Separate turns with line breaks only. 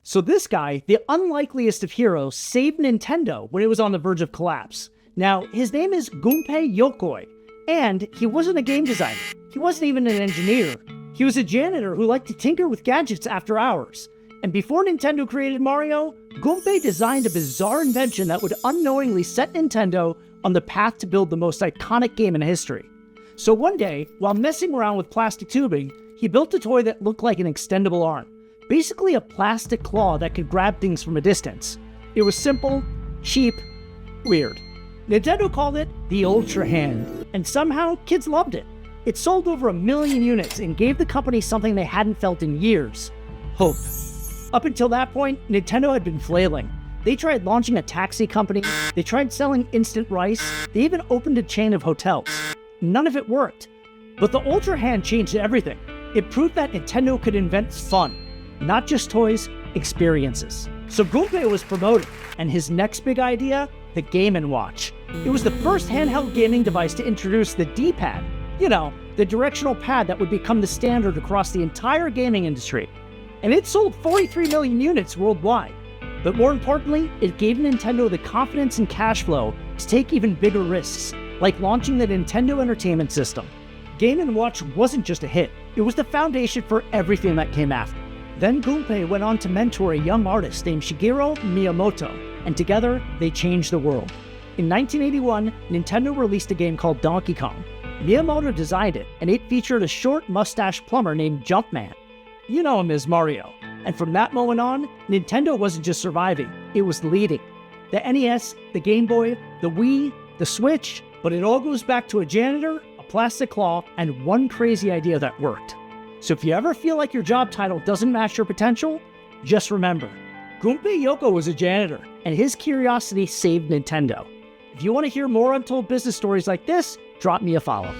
So this guy, the unlikeliest of heroes, saved Nintendo when it was on the verge of collapse. Now, his name is Gunpei Yokoi, and he wasn't a game designer. He wasn't even an engineer. He was a janitor who liked to tinker with gadgets after hours. And before Nintendo created Mario, Gunpei designed a bizarre invention that would unknowingly set Nintendo on the path to build the most iconic game in history. So one day, while messing around with plastic tubing, he built a toy that looked like an extendable arm. Basically a plastic claw that could grab things from a distance. It was simple, cheap, weird. Nintendo called it the Ultra Hand, and somehow kids loved it. It sold over 1 million units and gave the company something they hadn't felt in years: hope. Up until that point, Nintendo had been flailing. They tried launching a taxi company, they tried selling instant rice, they even opened a chain of hotels. None of it worked. But the Ultra Hand changed everything. It proved that Nintendo could invent fun. Not just toys, experiences. So Gunpei was promoted, and his next big idea, the Game & Watch. It was the first handheld gaming device to introduce the D-pad. You know, the directional pad that would become the standard across the entire gaming industry. And it sold 43 million units worldwide. But more importantly, it gave Nintendo the confidence and cash flow to take even bigger risks, like launching the Nintendo Entertainment System. Game & Watch wasn't just a hit, it was the foundation for everything that came after. Then Gunpei went on to mentor a young artist named Shigeru Miyamoto, and together they changed the world. In 1981, Nintendo released a game called Donkey Kong. Miyamoto designed it, and it featured a short mustache plumber named Jumpman. You know him as Mario. And from that moment on, Nintendo wasn't just surviving, it was leading. The NES, the Game Boy, the Wii, the Switch, but it all goes back to a janitor, a plastic claw, and one crazy idea that worked. So if you ever feel like your job title doesn't match your potential, just remember, Gunpei Yokoi was a janitor, and his curiosity saved Nintendo. If you want to hear more untold business stories like this, drop me a follow.